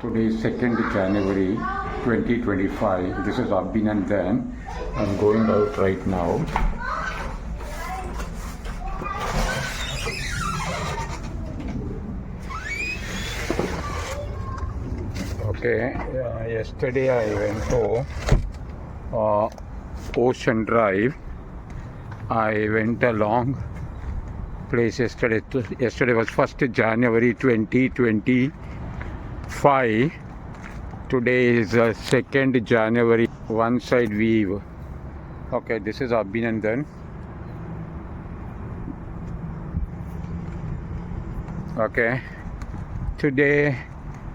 Today is 2nd January 2025. This is Abhinandan. I'm going out right now. Okay, yesterday I went to Ocean Drive. I went a long place yesterday. Yesterday was 1st January 2025. Today is 2nd January. One side view. Okay, this is Abhinandan. Okay, today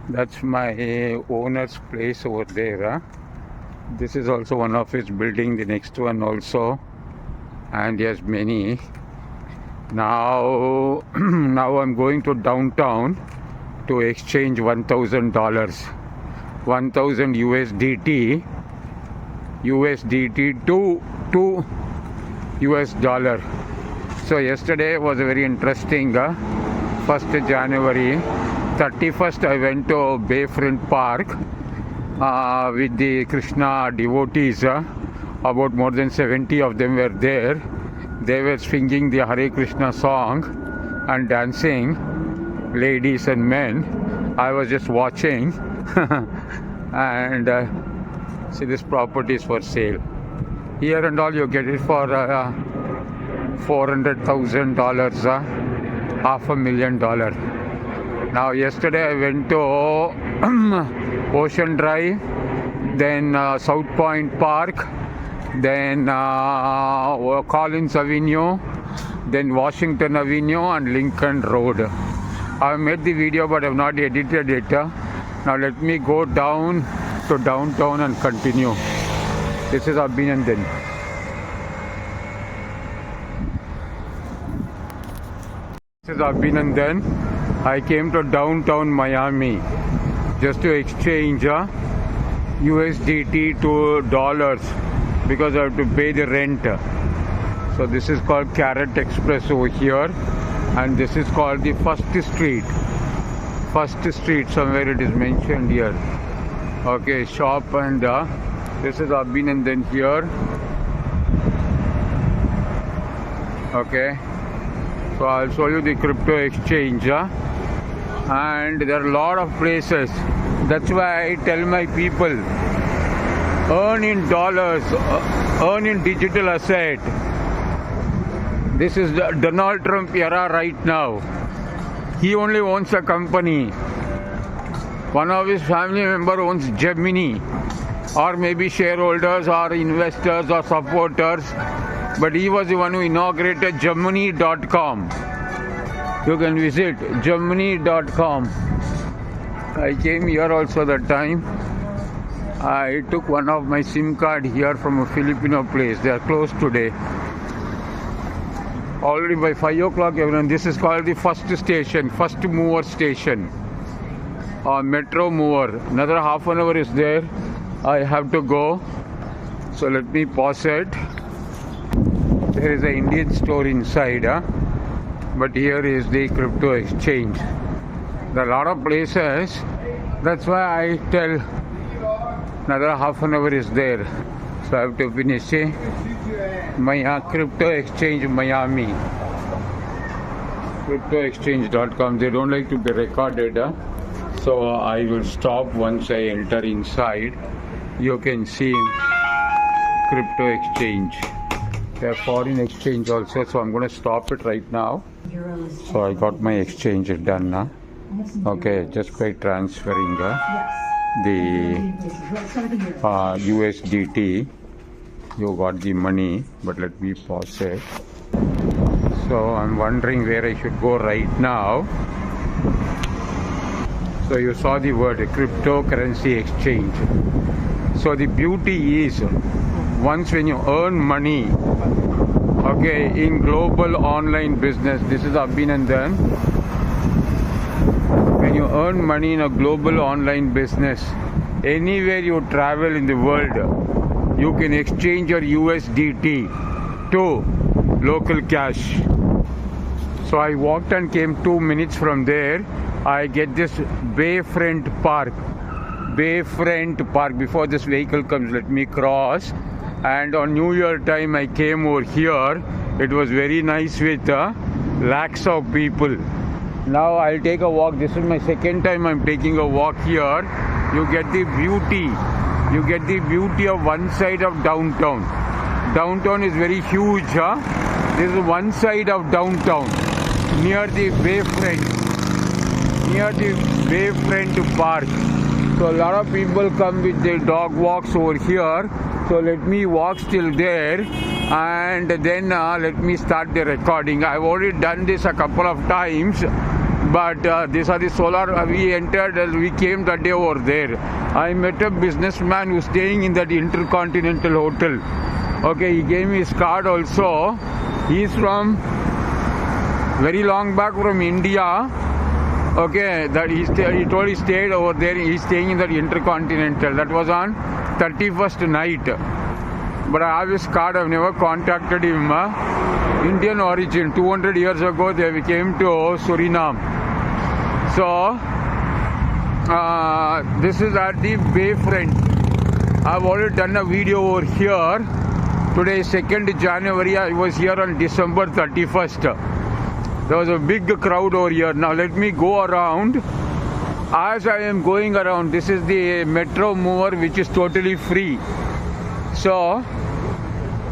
that's my owner's place over there. This is also one of his building, the next one also, and he has many. Now I'm going to downtown to exchange $1,000, 1,000 USDT to US dollar. So yesterday was a very interesting 1st January. 31st I went to Bayfront Park with the Krishna devotees. About more than 70 of them were there. They were singing the Hare Krishna song and dancing, ladies and men. I was just watching and see, this property is for sale. Here and all you get it for $400,000, $500,000. Now yesterday I went to Ocean Drive, then South Point Park, then Collins Avenue, then Washington Avenue and Lincoln Road. I have made the video but I have not edited it. Now let me go down to downtown and continue. This is Abhinandan. This is Abhinandan. I came to downtown Miami just to exchange USDT to dollars because I have to pay the rent. So this is called Carrot Express over here, and this is called the First Street. First Street, somewhere it is mentioned here. Okay, shop, and this is Abhinandan here. Okay, so I'll show you the crypto exchange. And there are a lot of places. That's why I tell my people, earn in dollars, earn in digital asset. This is the Donald Trump era right now. He only owns a company. One of his family member owns Gemini, or maybe shareholders or investors or supporters, but he was the one who inaugurated Gemini.com. You can visit Gemini.com. I came here also that time. I took one of my SIM card here from a Filipino place. They are closed today. Already by 5 o'clock, everyone. This is called the first station, first mover station. Metro mover. Another half an hour is there. I have to go. So let me pause it. There is an Indian store inside. But here is the crypto exchange. There are a lot of places. That's why I tell another half an hour is there. So I have to finish my crypto exchange Miami. Cryptoexchange.com. They don't like to be recorded. So I will stop once I enter inside. You can see crypto exchange. They have foreign exchange also. So I'm going to stop it right now. So I got my exchange done. Okay, just by transferring the USDT, you got the money. But let me pause it. So I'm wondering where I should go right now. So you saw the word cryptocurrency exchange. So the beauty is, once when you earn money, okay, in global online business, this is Abhinandan. When you earn money in a global online business, anywhere you travel in the world, you can exchange your USDT to local cash. So I walked and came 2 minutes from there. I get this Bayfront Park. Bayfront Park. Before this vehicle comes, let me cross. And on New Year time, I came over here. It was very nice with lakhs of people. Now I'll take a walk. This is my second time I'm taking a walk here. You get the beauty. You get the beauty of one side of downtown. Downtown is very huge. This is one side of downtown near the Bayfront. Near the Bayfront Park. So a lot of people come with their dog walks over here. So let me walk till there and then let me start the recording. I've already done this a couple of times, but these are the solar. We came that day over there. I met a businessman who's staying in that Intercontinental Hotel. Okay, he gave me his card also. He's from very long back from India. Okay, that he told he stayed over there. He's staying in that Intercontinental. That was on 31st night. But I have his card. I've never contacted him. Indian origin. 200 years ago, they came to Suriname. So this is at the Bayfront. I've already done a video over here. Today is 2nd January. I was here on December 31st. There was a big crowd over here. Now let me go around. As I am going around, this is the metro mover, which is totally free. So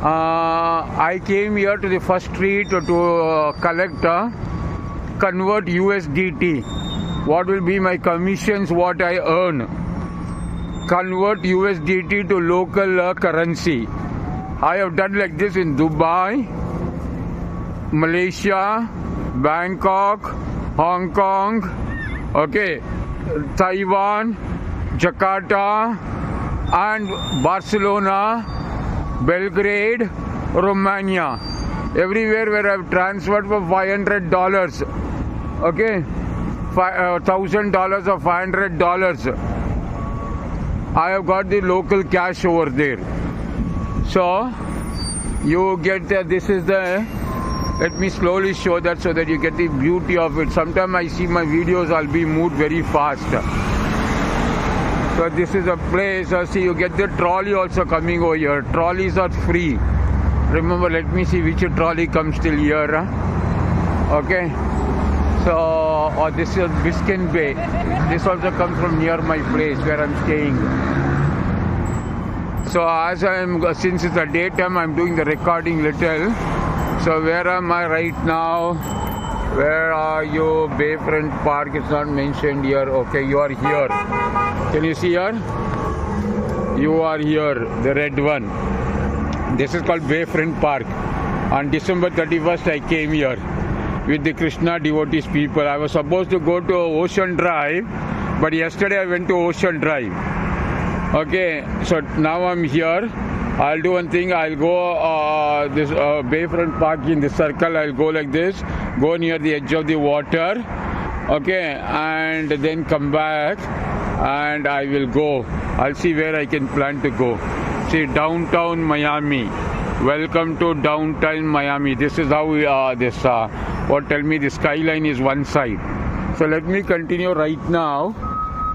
I came here to the first street to collect convert USDT. What will be my commissions, what I earn? Convert USDT to local currency. I have done like this in Dubai, Malaysia, Bangkok, Hong Kong, okay, Taiwan, Jakarta, and Barcelona, Belgrade, Romania. Everywhere where I've transferred for $500, okay, $1,000 or $500. I have got the local cash over there. So you get this is the. Let me slowly show that so that you get the beauty of it. Sometimes I see my videos, I'll be moved very fast. So this is a place, see you get the trolley also coming over here. Trolleys are free. Remember, let me see which trolley comes till here. Okay. So this is Biscayne Bay. This also comes from near my place where I'm staying. So as since it's the daytime, I'm doing the recording little. So where am I right now? Where are you? Bayfront Park is not mentioned here. Okay, you are here. Can you see here? You are here, the red one. This is called Bayfront Park. On December 31st, I came here with the Krishna devotees people. I was supposed to go to Ocean Drive, but yesterday I went to Ocean Drive. Okay, so now I'm here. I'll do one thing. I'll go this Bayfront Park in the circle. I'll go like this, go near the edge of the water, okay, and then come back, and I will go. I'll see where I can plan to go. See, downtown Miami. Welcome to downtown Miami. This is how we tell me the skyline is one side. So let me continue right now,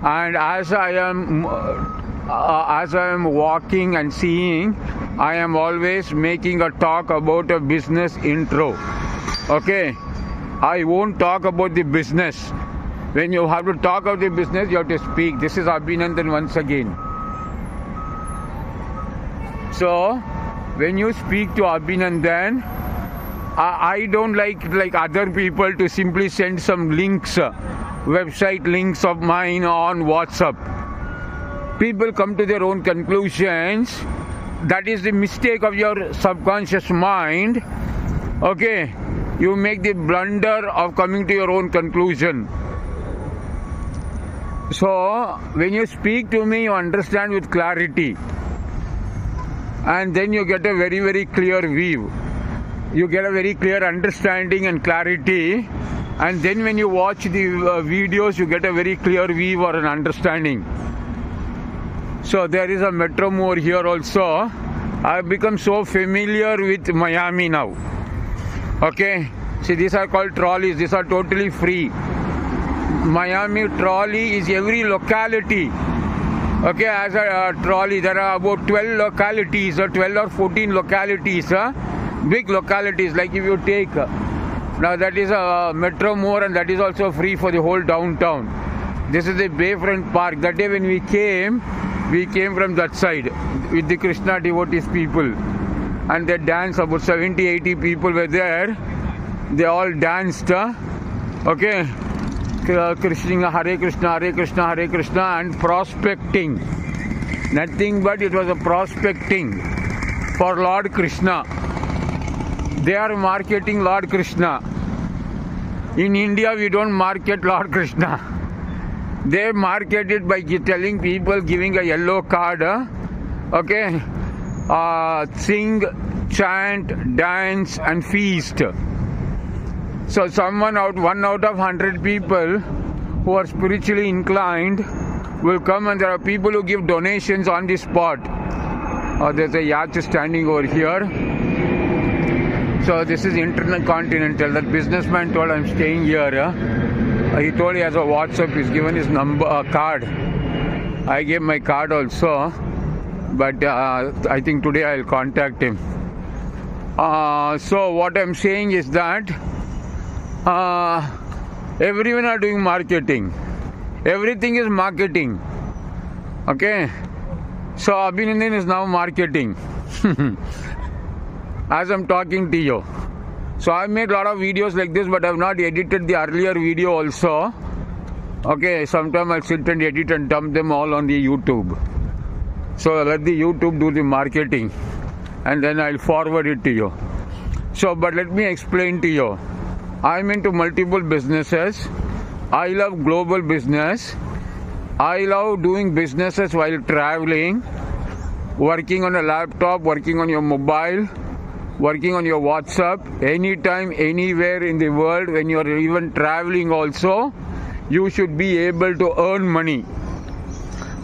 and as I am walking and seeing, I am always making a talk about a business intro. Okay, I won't talk about the business. When you have to talk about the business, you have to speak. This is Abhinandan once again. So when you speak to Abhinandan, I don't like other people to simply send some links, website links of mine on WhatsApp. People come to their own conclusions. That is the mistake of your subconscious mind. Okay, you make the blunder of coming to your own conclusion. So when you speak to me, you understand with clarity, and then you get a very, very clear view. You get a very clear understanding and clarity, and then when you watch the videos, you get a very clear view or an understanding. So there is a metro over here also. I've become so familiar with Miami now. Okay, see, these are called trolleys. These are totally free. Miami trolley is every locality. Okay, as a trolley, there are about 12 localities, or 12 or 14 localities, big localities. Like if you take, now that is a metro more, and that is also free for the whole downtown. This is the Bayfront Park. That day when we came from that side with the Krishna devotees people, and they danced. About 70-80 people were there. They all danced. Okay. Krishna, Hare Krishna, Hare Krishna, Hare Krishna, and prospecting. Nothing but it was a prospecting for Lord Krishna. They are marketing Lord Krishna. In India, we don't market Lord Krishna. They market it by telling people, giving a yellow card. Okay, sing, chant, dance, and feast. So one out of 100 people who are spiritually inclined will come, and there are people who give donations on the spot. There's a yacht standing over here. So this is Intercontinental. That businessman told I'm staying here. He told he has a WhatsApp. He's given his number, card. I gave my card also, but I think today I'll contact him. So what I'm saying is that everyone are doing marketing. Everything is marketing. Okay. So Abhinandan is now marketing as I'm talking to you. So I made a lot of videos like this, but I have not edited the earlier video also. Okay, sometime I'll sit and edit and dump them all on the YouTube. So let the YouTube do the marketing, and then I'll forward it to you. So, but let me explain to you. I'm into multiple businesses. I love global business. I love doing businesses while traveling, working on a laptop, working on your mobile, working on your WhatsApp, anytime, anywhere in the world. When you're even traveling also, you should be able to earn money.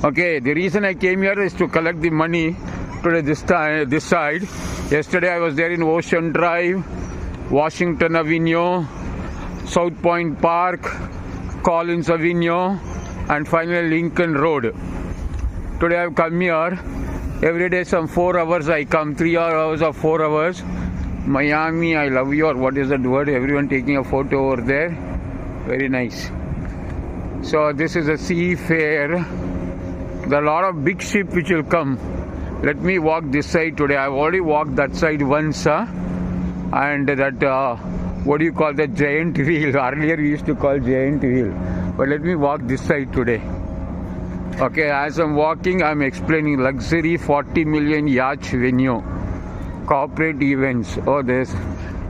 Okay, the reason I came here is to collect the money today this side. Yesterday I was there in Ocean Drive, Washington Avenue, South Point Park, Collins Avenue, and finally Lincoln Road. Today I've come here. Every day some 4 hours I come, 3 hours or 4 hours. Miami, I love you, or what is that word? Everyone taking a photo over there. Very nice. So this is a sea fair. There are a lot of big ships which will come. Let me walk this side today. I've already walked that side once. And that, what do you call that, giant wheel? Earlier we used to call giant wheel. But let me walk this side today. Okay, as I'm walking, I'm explaining luxury 40 million yacht venue. Corporate events. Oh, there's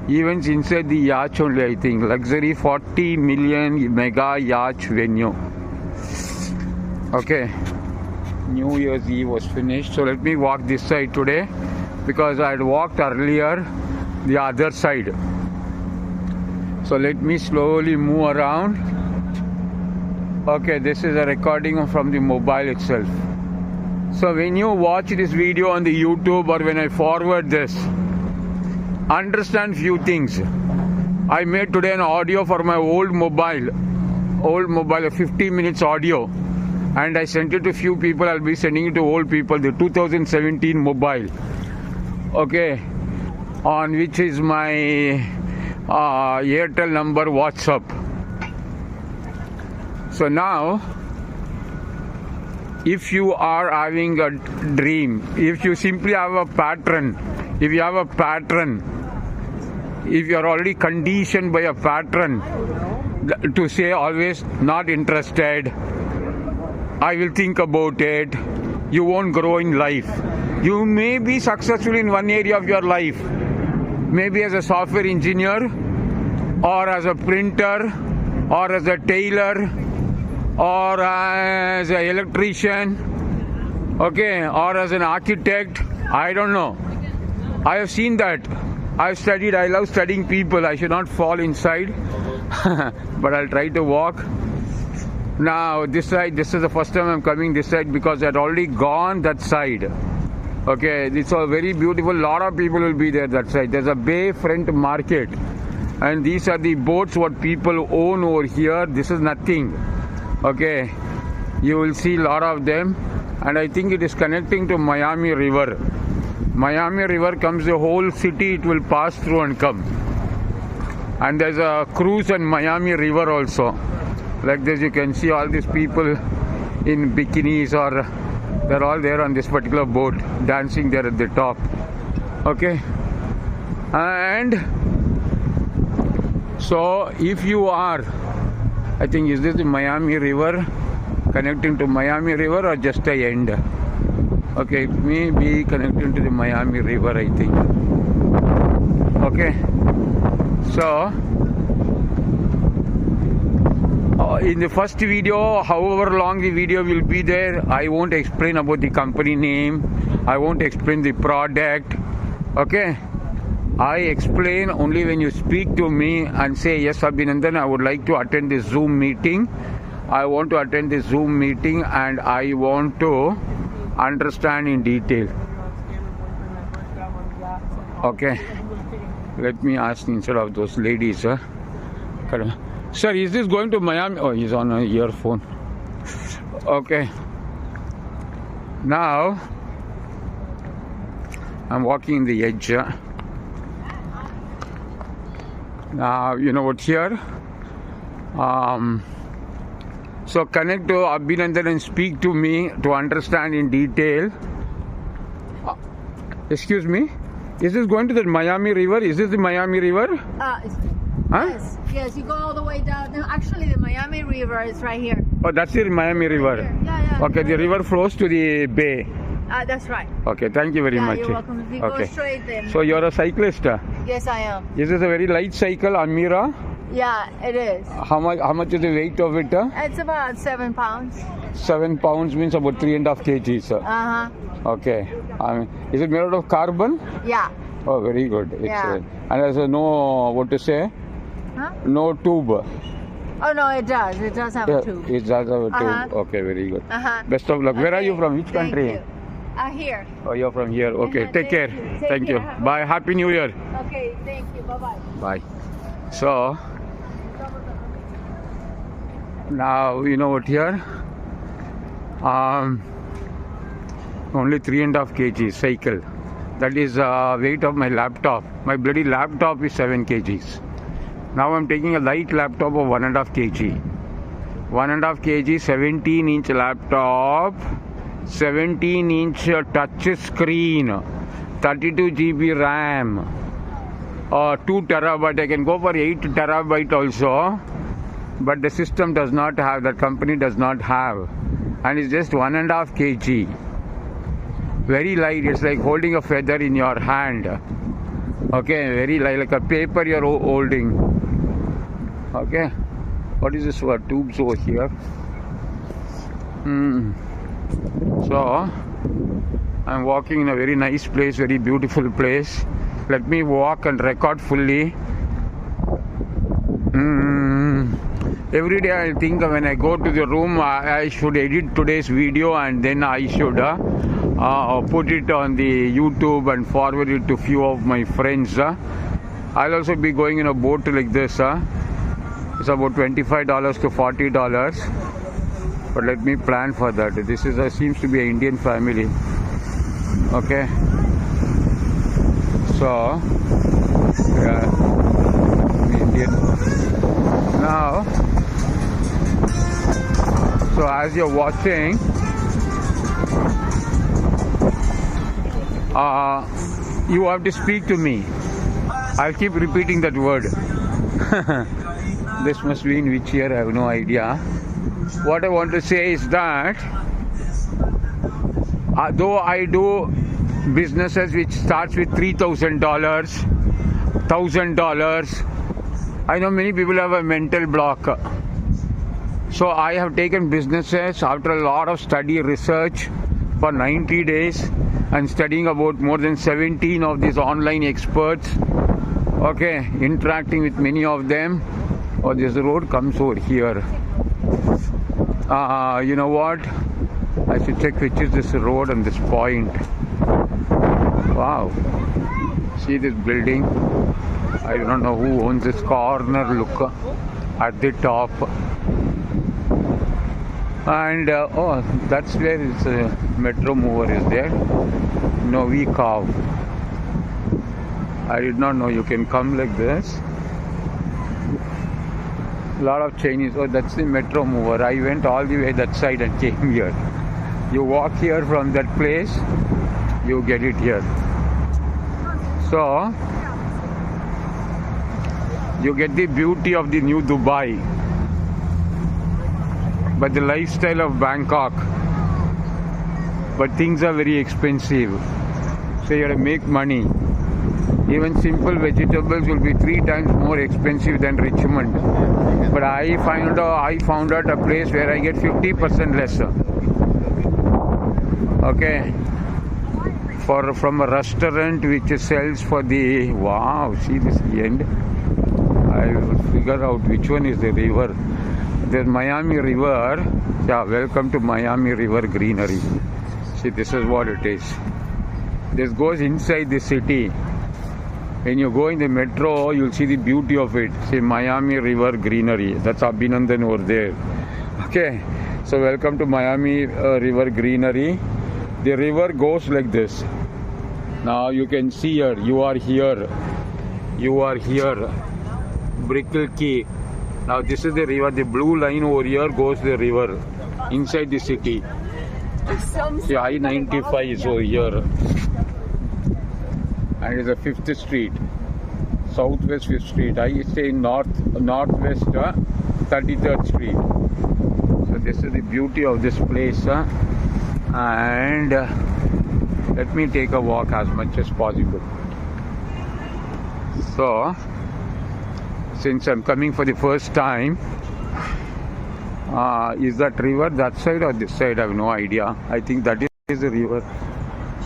events inside the yacht only, I think. Luxury 40 million mega yacht venue. Okay. New Year's Eve was finished. So let me walk this side today, because I had walked earlier the other side. So let me slowly move around. Okay, this is a recording from the mobile itself. So when you watch this video on the YouTube, or when I forward this, understand few things. I made today an audio for my old mobile, a 50 minutes audio, and I sent it to few people. I'll be sending it to old people, the 2017 mobile. Okay, on which is my Airtel number, WhatsApp. So now, if you are having a dream, if you simply have a pattern, if you are already conditioned by a pattern to say always not interested, I will think about it, you won't grow in life. You may be successful in one area of your life, maybe as a software engineer, or as a printer, or as a tailor, or as an electrician, okay, or as an architect. I don't know. I have seen that. I've studied. I love studying people. I should not fall inside, but I'll try to walk. Now this side, this is the first time I'm coming this side, because I had already gone that side. Okay, it's a very beautiful. Lot of people will be there that side. There's a Bayfront Market, and these are the boats what people own over here. This is nothing. Okay, You will see a lot of them, and I think it is connecting to Miami River. Miami River comes the whole city, it will pass through and come. And there's a cruise on Miami River also. Like this, you can see all these people in bikinis, or they're all there on this particular boat, dancing there at the top. Okay, and so if you are, I think, is this the Miami River, connecting to Miami River, or just a end? Okay, it may be connecting to the Miami River, I think. Okay, so in the first video, however long the video will be there, I won't explain about the company name, I won't explain the product. Okay, I explain only when you speak to me and say, yes, Abhinandan, I would like to attend this Zoom meeting. I want to attend this Zoom meeting and I want to understand in detail. Okay, let me ask instead of those ladies. Sir, is this going to Miami? Oh, he's on an earphone. Okay, now I'm walking the edge. Now, you know what, here, so connect to Abhinandan and speak to me to understand in detail. Excuse me, is this going to the Miami River? Is this the Miami River? Huh? Yes, you go all the way down. No, actually, the Miami River is right here. Oh, that's the Miami River. Right, yeah. Okay, the river flows to the bay. That's right. Okay, thank you very much. You're welcome. If you go straight, then. So you're a cyclist? Yes, I am. Is this a very light cycle, Amira? Yeah, it is. How much is the weight of it? It's about 7 pounds. 7 pounds means about 3.5 kgs. Okay. Is it made out of carbon? Yeah. Oh, very good. Excellent. Yeah. And there's no, what to say? Huh? No tube. Oh, no, it does. It does have a tube. It does have a tube. Okay, very good. Best of luck. Where are you from? Which country? Thank you. Here. Oh, you're from here. Okay, take care. Thank you. Bye. Happy New Year. Okay, thank you. Bye-bye. Bye. So, now, you know what, here? Only 3.5 kg cycle. That is weight of my laptop. My bloody laptop is 7 kgs. Now I'm taking a light laptop of 1.5 kg. 1.5 kg, 17-inch laptop, 17-inch touch screen, 32 GB RAM, 2 terabyte. I can go for 8 terabyte also, but the system does not have, that company does not have, and it's just 1.5 kg. Very light. It's like holding a feather in your hand. Okay, very light, like a paper you're holding. Okay, what is this for? Tubes over here. So I'm walking in a very nice place, very beautiful place. Let me walk and record fully. Every day I think when I go to the room, I should edit today's video and then I should put it on the YouTube and forward it to few of my friends. I'll also be going in a boat like this. It's about $25 to $40. But let me plan for that. This is seems to be an Indian family. Okay. So, yeah, Indian. Now, so as you're watching, you have to speak to me. I'll keep repeating that word. This must be in which year, I have no idea. What I want to say is that though I do businesses which starts with $3,000, $1,000, I know many people have a mental block. So I have taken businesses after a lot of study research for 90 days and studying about more than 17 of these online experts. Okay, interacting with many of them. Oh, this road comes over here. You know what? I should check which is this road and this point. Wow. See this building? I don't know who owns this corner. Look at the top. And oh, that's where it's metro mover is there. Novi Kav. I did not know you can come like this. Lot of Chinese. Oh, that's the metro mover. I went all the way that side and came here. You walk here from that place, you get it here. So you get the beauty of the new Dubai, but the lifestyle of Bangkok. But things are very expensive, so you have to make money. Even simple vegetables will be 3 times more expensive than Richmond. But I found out a place where I get 50% lesser. Okay, from a restaurant which sells for the see this end. I will figure out which one is the river. There's Miami River. Yeah, welcome to Miami River Greenery. See, this is what it is. This goes inside the city. When you go in the metro, you'll see the beauty of it. See, Miami River Greenery. That's Abhinandan over there. Okay, so welcome to Miami River Greenery. The river goes like this. Now you can see here. You are here. Brickell Key. Now this is the river. The blue line over here goes the river inside the city. See, I-95 is over here. And it's a 5th Street, Southwest 5th Street. I stay in Northwest 33rd Street. So this is the beauty of this place. And let me take a walk as much as possible. So, since I'm coming for the first time, is that river that side or this side? I have no idea. I think that is the river.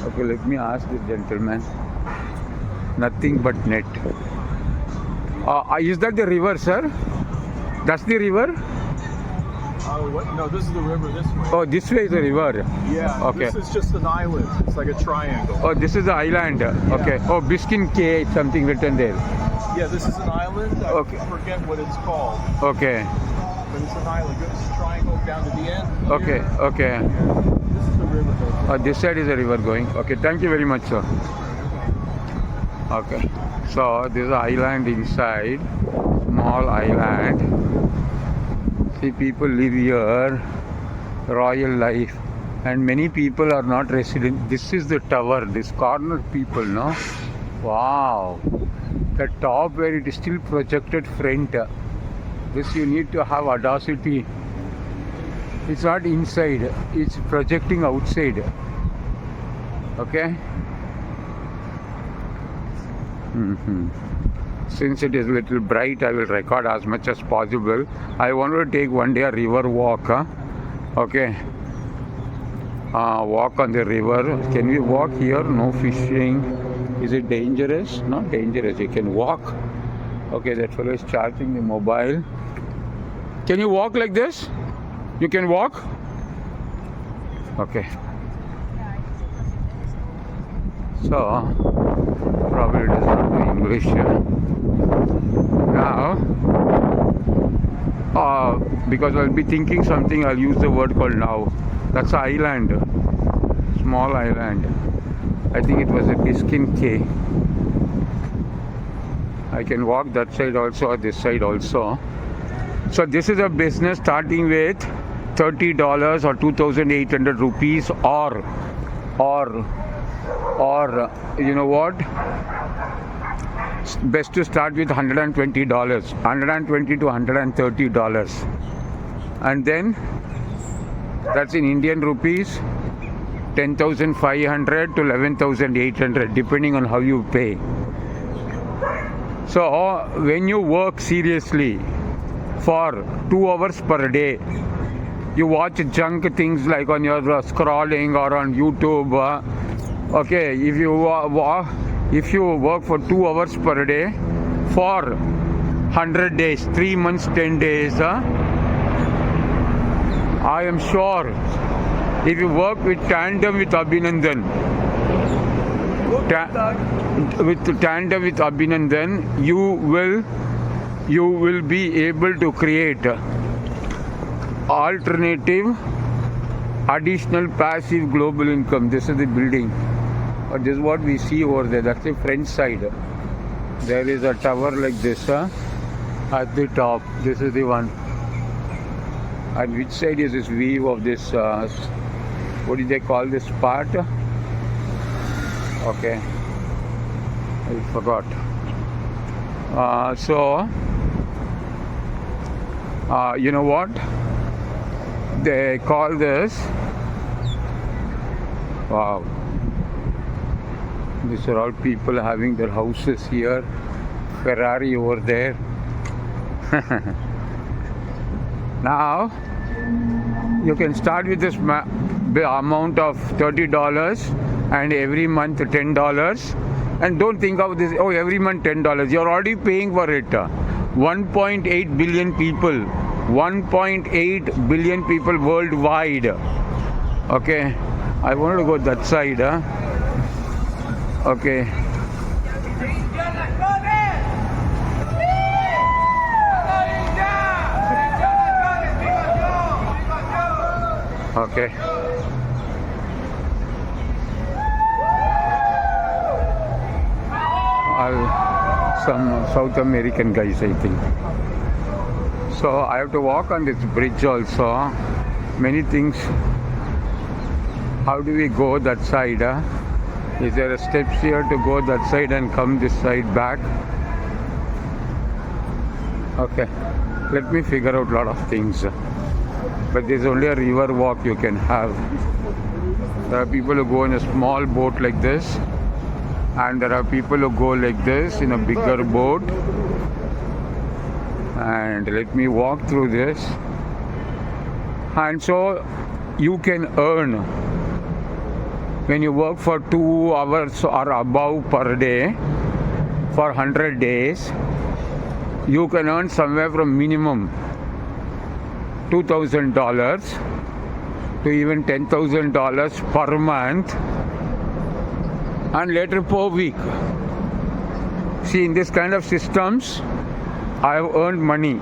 Okay, let me ask this gentleman. Nothing but net. Is that the river, sir? That's the river? No, this is the river this way. Oh, this way is the river. Yeah, okay. This is just an island. It's like a triangle. Oh, this is the island. Okay. Oh, Biskin Cay, something written there. Yeah, this is an island. I forget what it's called. Okay. But it's an island. It's a triangle down to the end. Okay, okay. This is the river. This side is the river going. Okay, thank you very much, sir. Okay, so this is an island inside, small island. See, people live here, royal life, and many people are not resident. This is the tower, this corner people, no? Wow, the top where it is still projected front. This you need to have audacity. It's not inside, it's projecting outside. Okay? Since it is a little bright, I will record as much as possible. I want to take one day a river walk. Okay. Walk on the river. Can we walk here? No fishing. Is it dangerous? Not dangerous. You can walk. Okay, that fellow is charging the mobile. Can you walk like this? You can walk? Okay. So, probably does not know English. Now, because I'll be thinking something, I'll use the word called now. That's an island, small island. I think it was a Biskin Cay. I can walk that side also or this side also. So this is a business starting with $30 or 2,800 rupees or you know what? Best to start with $120, $120 to $130, and then that's in Indian rupees, 10,500 to 11,800, depending on how you pay. So when you work seriously for 2 hours per day, you watch junk things like on your scrolling or on YouTube. Okay, if you work for 2 hours per day for 100 days, 3 months, 10 days, I am sure if you work with tandem with Abhinandan, you will be able to create alternative additional passive global income. This is the building. This is what we see over there. That's the French side. There is a tower like this at the top. This is the one. And which side is this view of this? What do they call this part? Okay, I forgot. You know what? They call this. Wow. These are all people having their houses here. Ferrari over there. Now, you can start with this amount of $30 and every month $10. And don't think of this, oh, every month $10. You're already paying for it. 1.8 billion people. 1.8 billion people worldwide. Okay, I wanted to go that side. Okay. Okay. Some South American guys, I think. So I have to walk on this bridge also. Many things. How do we go that side? Is there a steps here to go that side and come this side back? Okay. Let me figure out a lot of things. But there's only a river walk you can have. There are people who go in a small boat like this, and there are people who go like this in a bigger boat. And let me walk through this. And so you can earn when you work for 2 hours or above per day for 100 days. You can earn somewhere from minimum $2,000 to even $10,000 per month, and later per week. See, in this kind of systems, I have earned money.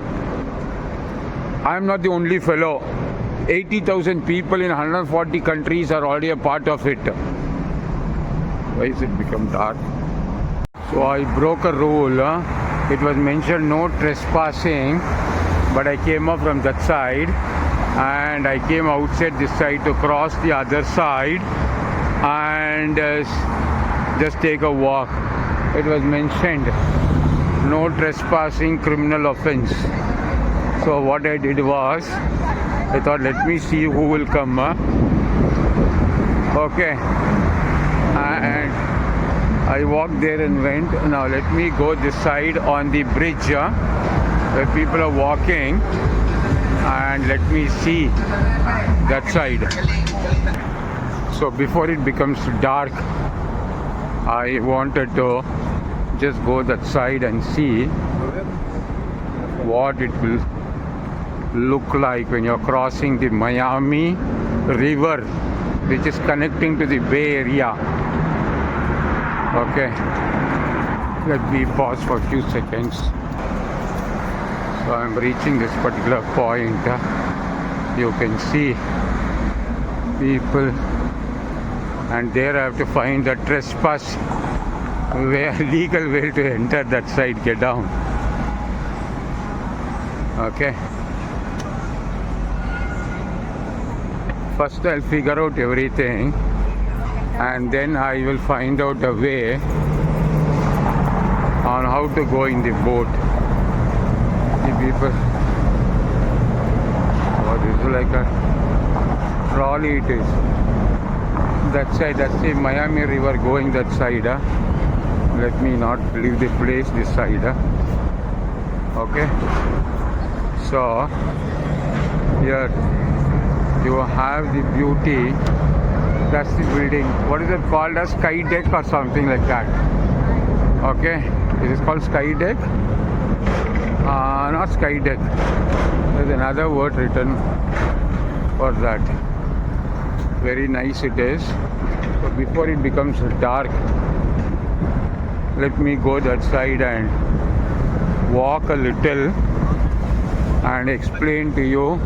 I am not the only fellow. 80,000 people in 140 countries are already a part of it. Why is it become dark? So I broke a rule. It was mentioned no trespassing, but I came up from that side and I came outside this side to cross the other side and just take a walk. It was mentioned no trespassing, criminal offense. So what I did was, I thought, let me see who will come. Okay, and I walked there and went. Now let me go this side on the bridge where people are walking, and let me see that side. So before it becomes dark, I wanted to just go that side and see what it will look like when you're crossing the Miami River, which is connecting to the Bay Area. Okay, let me pause for a few seconds. So I'm reaching this particular point. You can see people, and there I have to find the trespass way, legal way to enter that side, get down. Okay. First I'll figure out everything, and then I will find out a way on how to go in the boat. The people, oh, this is like a trolley it is. That side, that's the Miami River going that side. Let me not leave the place this side. Okay. So here you have the beauty. That's the building. What is it called? A sky deck or something like that. Okay, it is called sky deck. Not sky deck. There's another word written for that. Very nice it is. So before it becomes dark, let me go that side and walk a little and explain to you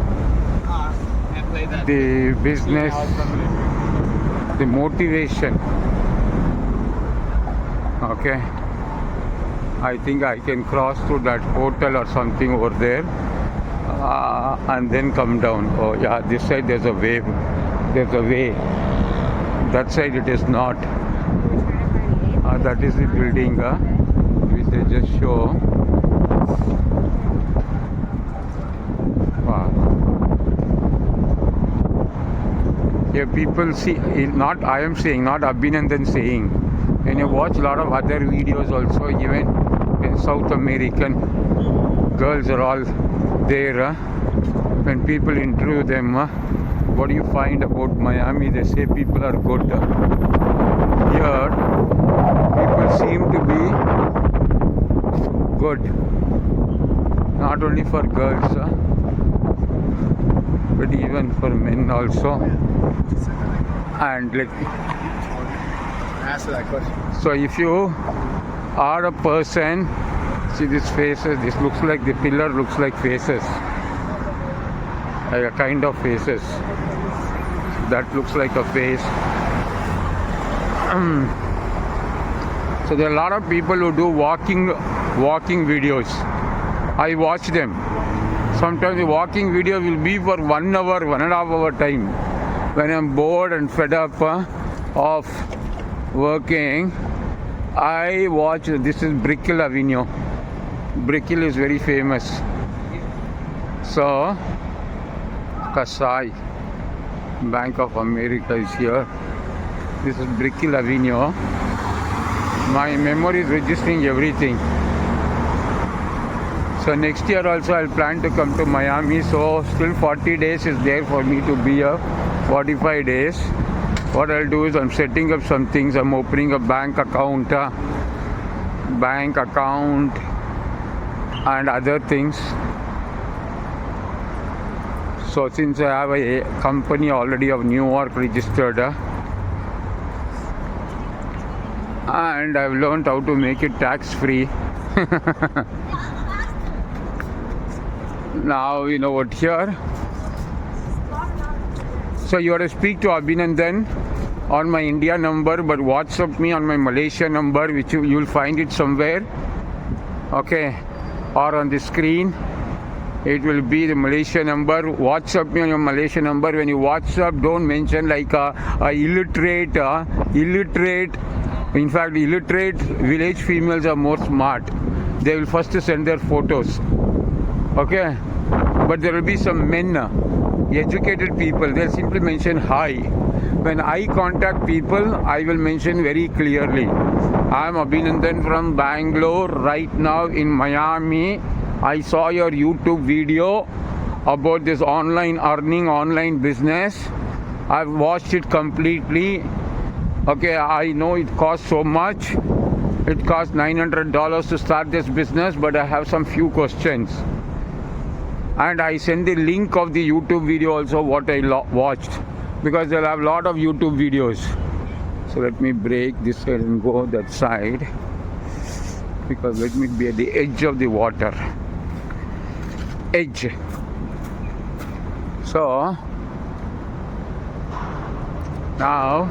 the business, the motivation. Okay, I think I can cross through that hotel or something over there and then come down. Oh yeah, this side there's a way. There's a way. That side it is not. That is the building which they just show. Wow. Here people see, not I am saying, not Abhinandan saying. When you watch a lot of other videos also, even in South American, girls are all there. When people interview them, what do you find about Miami? They say people are good. Here, people seem to be good. Not only for girls, but even for men also. And like, Answer that question. so if you are a person, see these faces, this looks like, the pillar looks like faces. Like a kind of faces. That looks like a face. So there are a lot of people who do walking videos. I watch them. Sometimes the walking video will be for 1 hour, 1.5 hour time. When I'm bored and fed up of working, I watch. This is Brickell Avenue. Brickell is very famous. So Kasai Bank of America is here. This is Brickell Avenue. My memory is registering everything. So next year also I'll plan to come to Miami. So still 40 days is there for me to be here. 45 days. What I'll do is I'm setting up some things. I'm opening a bank account and other things. So since I have a company already of New York registered, and I've learned how to make it tax free. Now you know what here. So you have to speak to Abhinandan on my India number, but WhatsApp me on my Malaysia number, which you'll find it somewhere. Okay, or on the screen. It will be the Malaysia number. WhatsApp me on your Malaysia number. When you WhatsApp, don't mention like a illiterate. In fact, illiterate village females are more smart. They will first send their photos. Okay, but there will be some men, educated people. They'll simply mention hi. When I contact people, I will mention very clearly. I am Abhinandan from Bangalore. Right now in Miami. I saw your YouTube video about this online earning, online business. I've watched it completely. Okay, I know it costs so much. It costs $900 to start this business, but I have some few questions. And I send the link of the YouTube video also what I watched, because they'll have a lot of YouTube videos. So let me break this side and go that side, because let me be at the edge of the water. Edge. So now,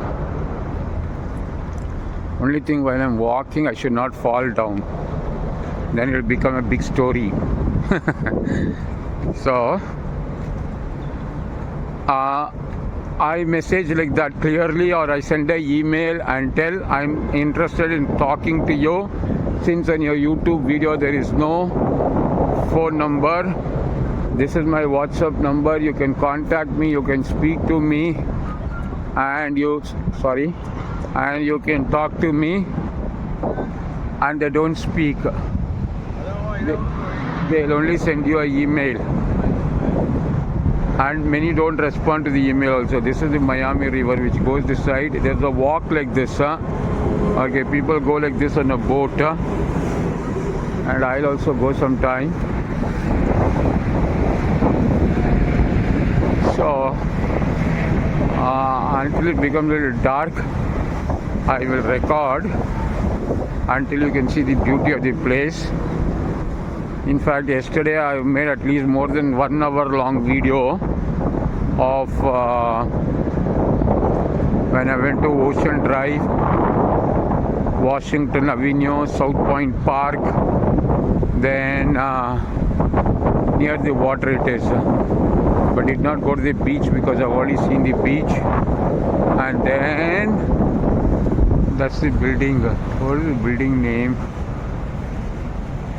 only thing while I'm walking, I should not fall down. Then it will become a big story. So I message like that clearly, or I send an email and tell I'm interested in talking to you. Since on your YouTube video there is no phone number, this is my WhatsApp number. You can contact me, you can speak to me, and you can talk to me. And they don't speak. They'll only send you an email. And many don't respond to the email also. This is the Miami River which goes this side. There's a walk like this. Okay, people go like this on a boat. And I'll also go sometime. So until it becomes a little dark, I will record until you can see the beauty of the place. In fact, yesterday I made at least more than 1 hour long video of when I went to Ocean Drive, Washington Avenue, South Point Park, then near the water it is, but did not go to the beach because I've already seen the beach. And then that's the building. What is the building name?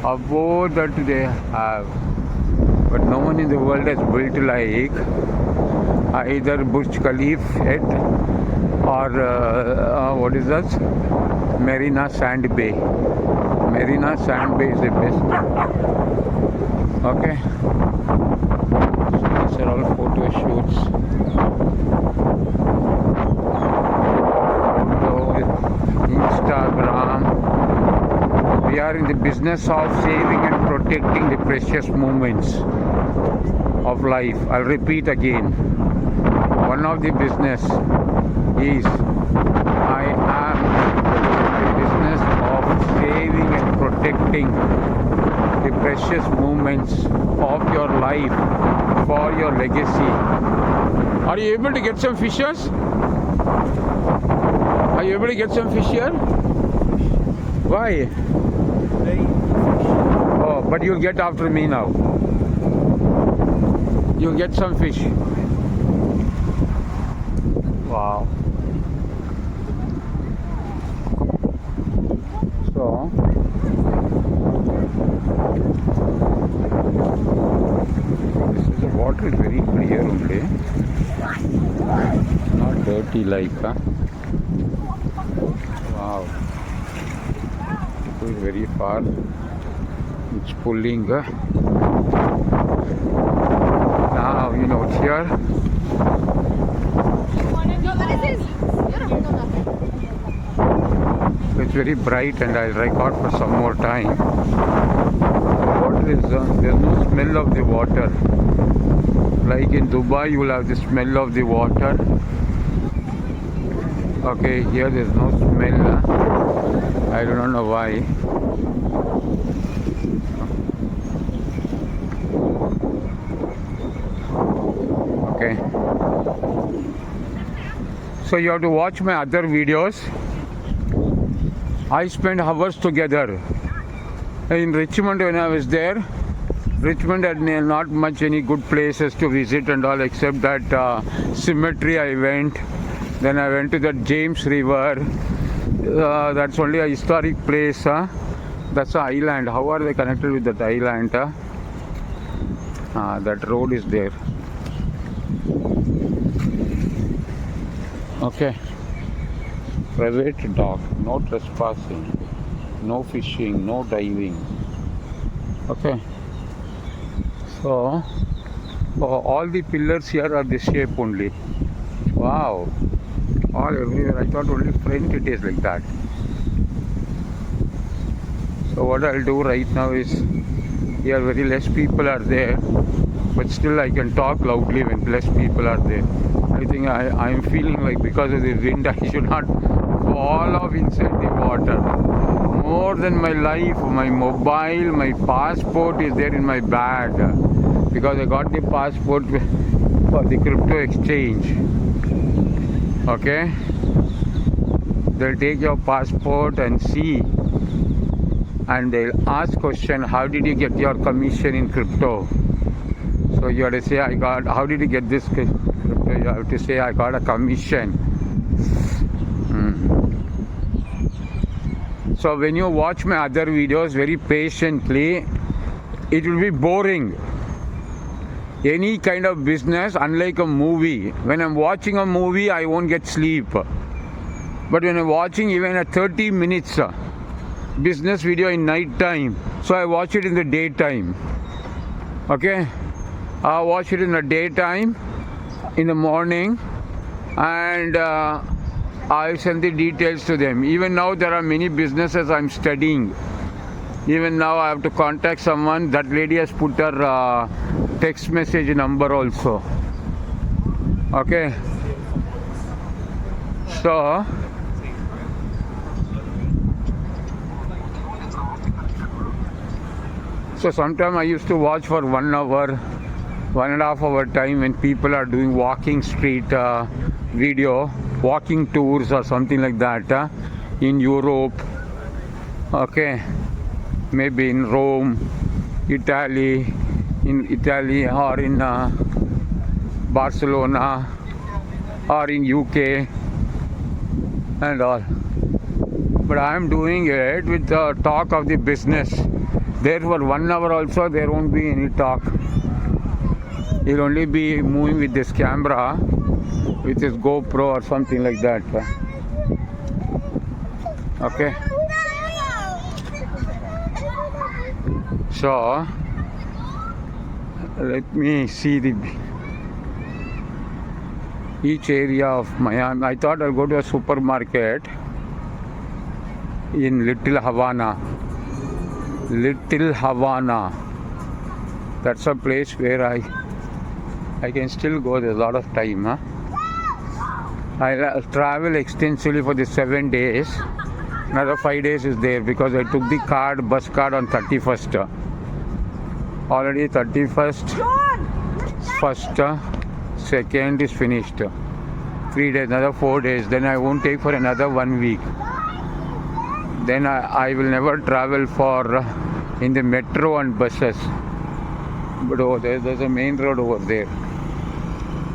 Above that they have, but no one in the world has built like either Burj Khalifa or what is that? Marina Sand Bay. Marina Sand Bay is the best. Okay. So these are all photo shoots. Instagram. We are in the business of saving and protecting the precious moments of life. I'll repeat again. One of the business is I am in the business of saving and protecting the precious moments of your life for your legacy. Are you able to get some fishes? Are you able to get some fish here? Why? Oh, but you'll get after me now. You'll get some fish. Wow. So, the water is very clear only. Not dirty like, huh? Wow. It is very far. It's pulling. Now, you know, it's here. It's very bright and I'll record for some more time. The water is, there's no smell of the water. Like in Dubai, you will have the smell of the water. Okay, here there's no smell. I don't know why. Okay. So you have to watch my other videos. I spent hours together. In Richmond when I was there, Richmond had not much any good places to visit and all except that cemetery I went. Then I went to the James River. That's only a historic place. That's an island. How are they connected with that island? That road is there. Okay. Private dock. No trespassing. No fishing. No diving. Okay. So, all the pillars here are this shape only. Wow. All everywhere. I thought only front it is like that. So what I'll do right now is, here very less people are there, but still I can talk loudly when less people are there. I think I'm feeling like because of the wind I should not fall off inside the water. More than my life, my mobile, my passport is there in my bag because I got the passport for the crypto exchange. Okay, they'll take your passport and see, and they'll ask question, how did you get your commission in crypto? So you have to say, I got, how did you get this crypto? You have to say, I got a commission. So when you watch my other videos very patiently, it will be boring. Any kind of business, unlike a movie. When I'm watching a movie, I won't get sleep. But when I'm watching even a 30 minutes business video in night time, so I watch it in the daytime. Okay? I watch it in the daytime, in the morning, and I send the details to them. Even now there are many businesses I'm studying. Even now I have to contact someone. That lady has put her text message number also. Okay. So sometime I used to watch for 1 hour, 1.5 hour time when people are doing walking street video, walking tours or something like that in Europe, okay, maybe in Rome, Italy or in Barcelona or in UK and all. But I am doing it with the talk of the business. There for 1 hour also there won't be any talk. He'll only be moving with this camera, with his GoPro or something like that. Okay. So let me see each area of Miami. I thought I'll go to a supermarket in Little Havana. That's a place where I can still go. There's a lot of time. I travel extensively for the 7 days. Another 5 days is there because I took the bus card on 31st. Already 31st, 1st, 2nd is finished. 3 days, another 4 days. Then I won't take for another 1 week. Then I will never travel in the metro and buses. But there's a main road over there.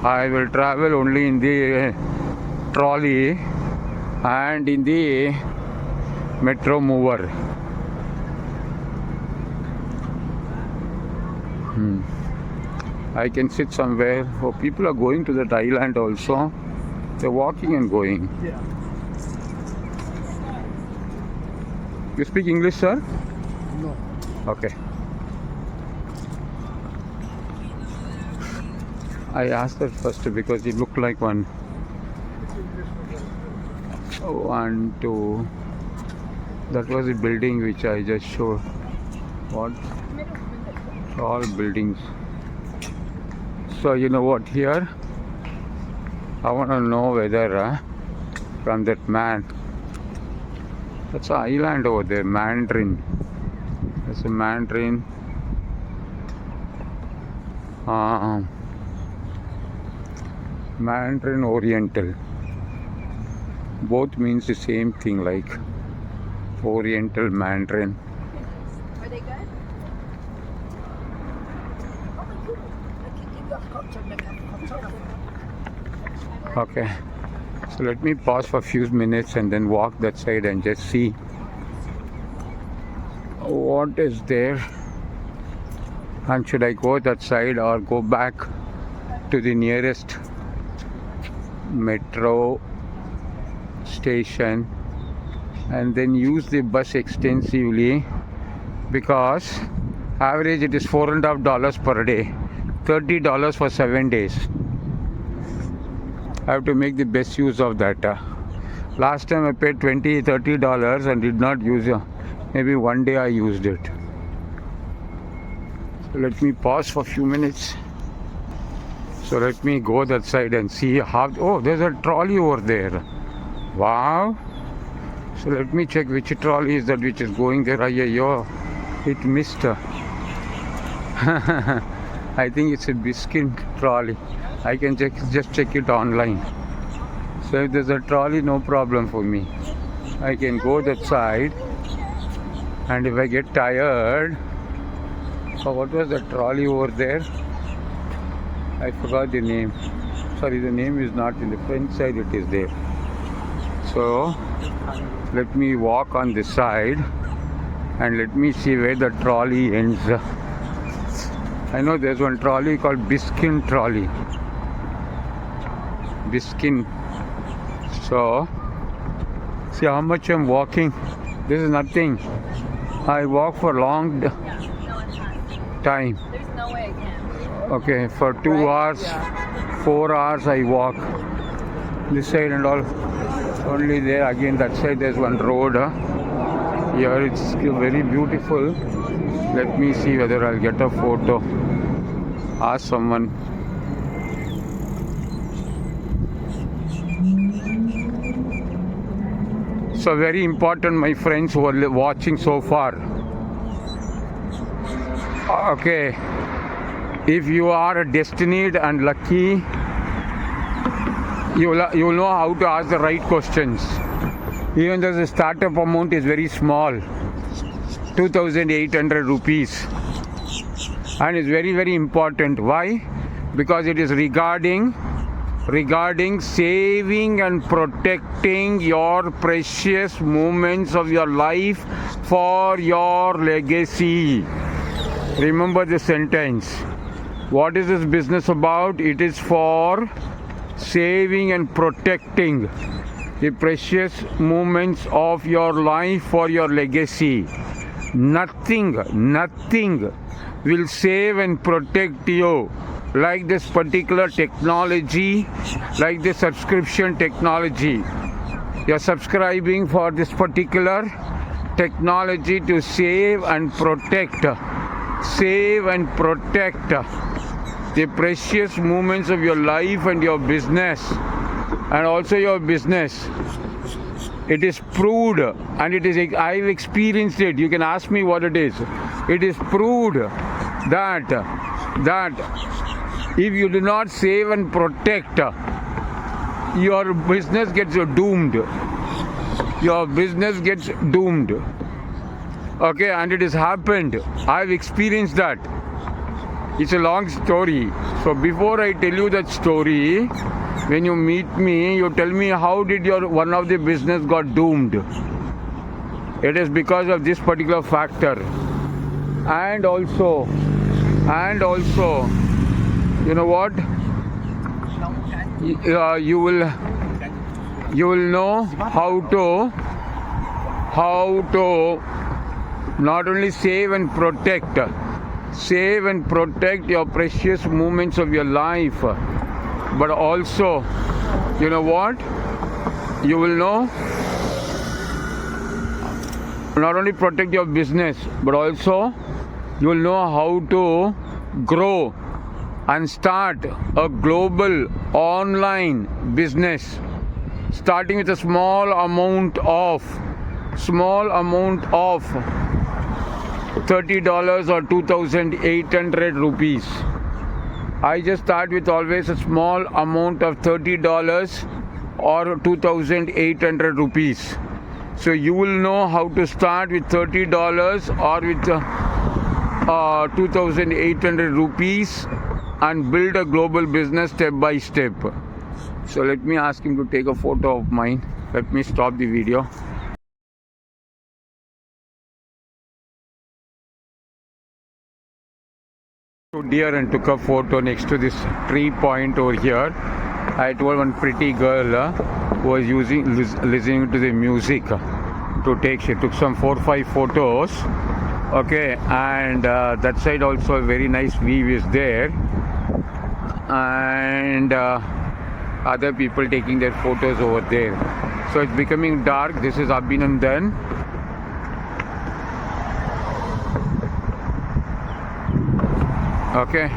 I will travel only in the trolley and in the metro mover. I can sit somewhere. Oh, people are going to that island also. They're walking and going. Yeah. You speak English, sir? No. Okay. I asked that first because it looked like one. 1, 2. That was the building which I just showed. What? All buildings. So you know what here? I want to know whether from that man. That's an island over there, Mandarin. That's a Mandarin. Mandarin Oriental. Both means the same thing, like Oriental Mandarin. Are they good? Okay, so let me pause for a few minutes and then walk that side and just see what is there. And should I go that side or go back to the nearest metro station and then use the bus extensively, because average it is $4.50 per day, $30 for 7 days. I have to make the best use of that. Last time I paid $20-30 and did not use it. Maybe one day I used it. So let me pause for a few minutes. So let me go that side and see how. Oh, there's a trolley over there. Wow. So let me check which trolley is that which is going there. It missed. I think it's a biscuit trolley. I can just check it online. So if there's a trolley, no problem for me. I can go that side, and if I get tired, so what was the trolley over there? I forgot the name. Sorry, the name is not in the French side, it is there. So let me walk on this side and let me see where the trolley ends. I know there's one trolley called Biskin trolley. Biskin. So see how much I'm walking. This is nothing. I walk for a long time. There's no way I can. Okay, for 2 hours, 4 hours I walk. This side and all. Only there again, that side there's one road. Here it's very beautiful. Let me see whether I'll get a photo. Ask someone. So very important, my friends who are watching so far. Okay, if you are destined and lucky, you'll know how to ask the right questions. Even though the startup amount is very small, 2,800 rupees, and it's very, very important. Why? Because it is regarding saving and protecting your precious moments of your life for your legacy. Remember this sentence. What is this business about? It is for saving and protecting the precious moments of your life for your legacy. Nothing will save and protect you like this particular technology, like the subscription technology. You're subscribing for this particular technology to save and protect the precious moments of your life and your business, and also your business. It is proved, and I've experienced it. You can ask me what it is. It is proved that if you do not save and protect, your business gets doomed. Your business gets doomed. Okay, and it has happened. I've experienced that. It's a long story. So before I tell you that story, when you meet me, you tell me how did your one of the business got doomed. It is because of this particular factor. And also, you know what? You will know how to not only save and protect your precious moments of your life, but also, you know what? You will know not only protect your business, but also you will know how to grow and start a global online business, starting with a small amount of $30 or 2,800 rupees. I just start with always a small amount of $30 or 2,800 rupees. So you will know how to start with $30 or with 2,800 rupees and build a global business step by step. So let me ask him to take a photo of mine. Let me stop the video. Deer and took a photo next to this tree point over here. I told one pretty girl who was listening to the music to take. She took some 4 or 5 photos. Okay, and that side also a very nice view is there, and other people taking their photos over there. So it's becoming dark. This is Abhinandan. Okay,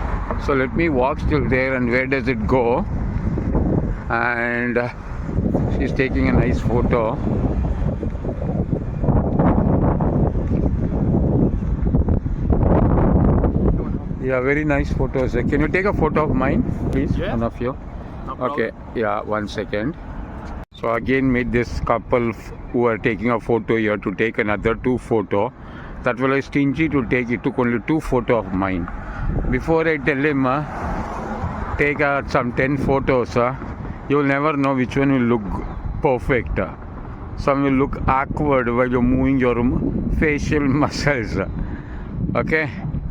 so let me walk till there, and where does it go? And she's taking a nice photo. Yeah, very nice photos. Can you take a photo of mine, please? Yeah. One of you. No problem. Okay, yeah, 1 second. So again meet this couple who are taking a photo here to take another 2 photo. That fellow is stingy to take. He took only 2 photo of mine. Before I tell him take some 10 photos, you'll never know which one will look perfect. Some will look awkward while you're moving your facial muscles. Okay,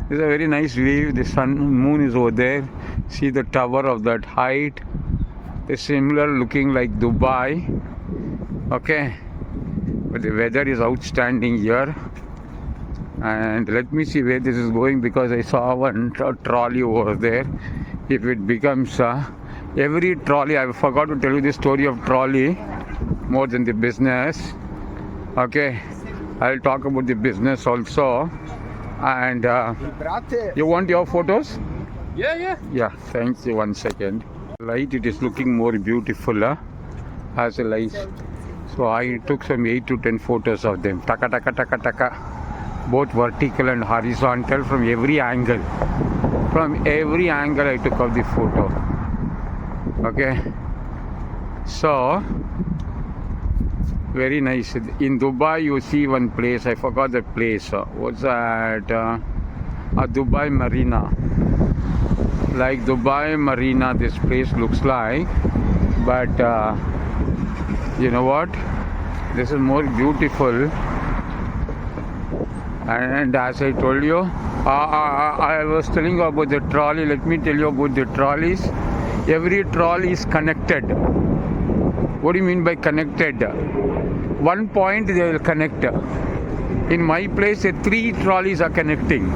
this is a very nice view. The moon is over there. See the tower of that height. It's similar looking like Dubai. Okay, but the weather is outstanding here. And let me see where this is going, because I saw one trolley over there. If it becomes every trolley, I forgot to tell you the story of trolley more than the business. Okay, I'll talk about the business also. And you want your photos? Yeah. Yeah, thanks you. 1 second. Light, it is looking more beautiful as a light. So I took some 8 to 10 photos of them. Taka, both vertical and horizontal from every angle. From every angle I took of the photo. Okay. So, very nice. In Dubai, you see one place. I forgot that place. What's that? Dubai Marina. Like Dubai Marina, this place looks like. But you know what? This is more beautiful. And as I told you, I was telling you about the trolley. Let me tell you about the trolleys. Every trolley is connected. What do you mean by connected? One point they will connect. In my place, 3 trolleys are connecting.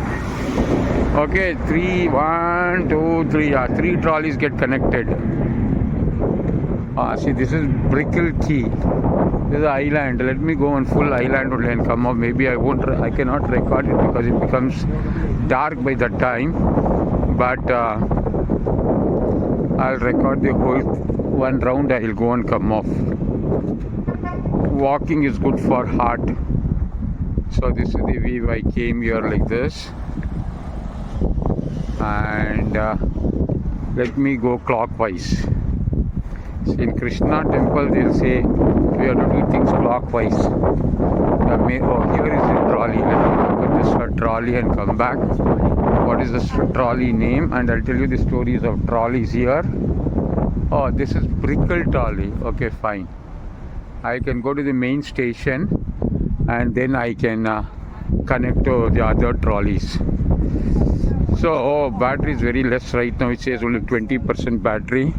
Okay, 3, 1, 2, 3. 3 trolleys get connected. See, this is Brickell Key. This is island. Let me go on full island only and come up. Maybe I cannot record it because it becomes dark by that time. But I'll record the whole one round. I'll go and come off. Walking is good for heart. So this is the view. I came here like this. And let me go clockwise. See, in Krishna temple they'll say we have to do things clockwise. Here is the trolley. Let me look at this trolley and come back. What is this trolley name? And I'll tell you the stories of trolleys here. Oh, this is Brickell trolley. Okay, fine. I can go to the main station and then I can connect to the other trolleys. So, battery is very less right now. It says only 20% battery.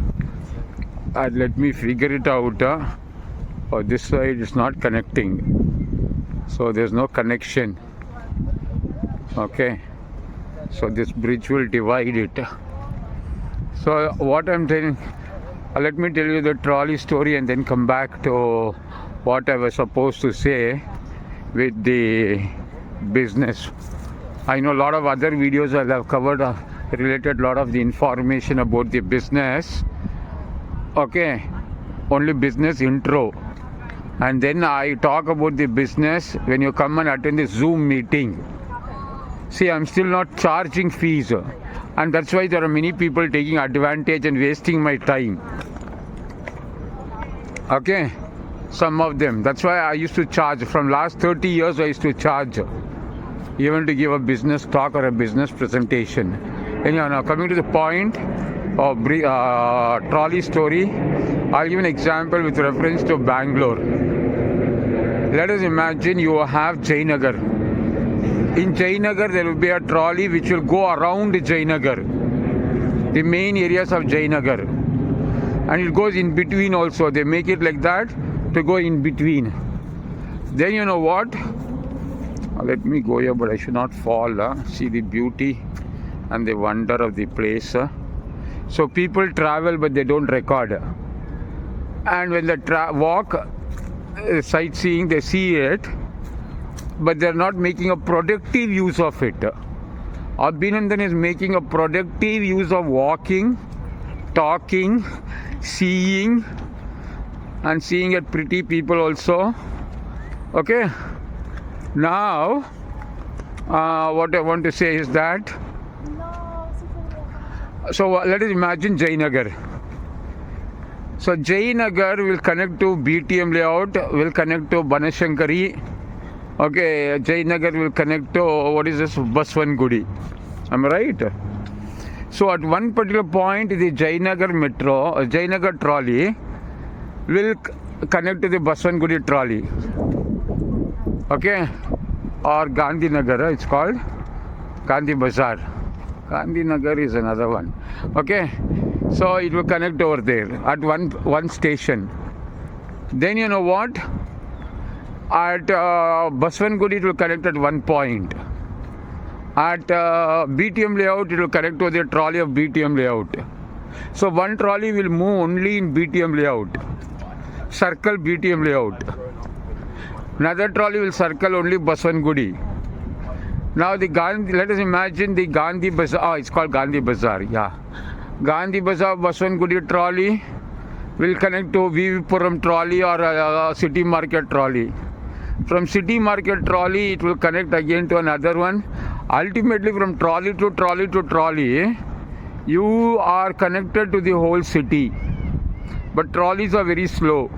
And let me figure it out. This side is not connecting. So, there's no connection. Okay. So, this bridge will divide it. So, what I'm telling, let me tell you the trolley story and then come back to what I was supposed to say with the business. I know a lot of other videos I have covered related a lot of the information about the business. Okay, only business intro. And then I talk about the business when you come and attend the Zoom meeting. See, I'm still not charging fees. And that's why there are many people taking advantage and wasting my time. Okay, some of them. That's why I used to charge. From last 30 years I used to charge. Even to give a business talk or a business presentation. Anyhow, now coming to the point of trolley story, I'll give an example with reference to Bangalore. Let us imagine you have Jayanagar. In Jayanagar, there will be a trolley which will go around Jayanagar, the main areas of Jayanagar. And it goes in between also. They make it like that to go in between. Then you know what? Let me go here, but I should not fall. See the beauty and the wonder of the place. So people travel, but they don't record. And when they walk, sightseeing, they see it, but they're not making a productive use of it. Abhinandan is making a productive use of walking, talking, seeing, and seeing at pretty people also. Okay. Now, what I want to say is that, so let us imagine Jayanagar. So Jayanagar will connect to BTM layout, will connect to Banashankari. Okay, Jayanagar will connect to, what is this, Baswangudi. Am I right? So at one particular point, the Jayanagar metro, Jayanagar trolley will connect to the Baswangudi trolley. Okay, or Gandhinagar, it's called Gandhi Bazaar. Gandhinagar is another one. Okay, so it will connect over there at one station. Then you know what? At Baswangudi it will connect at one point. At BTM layout it will connect to the trolley of BTM layout. So one trolley will move only in BTM layout. Circle BTM layout. Another trolley will circle only Baswangudi. Now the Gandhi, let us imagine the Gandhi Bazaar. Oh, it's called Gandhi Bazaar. Yeah, Gandhi Bazaar Baswangudi trolley will connect to Vivipuram trolley or City Market trolley. From City Market trolley, it will connect again to another one. Ultimately, from trolley to trolley to trolley, you are connected to the whole city. But trolleys are very slow.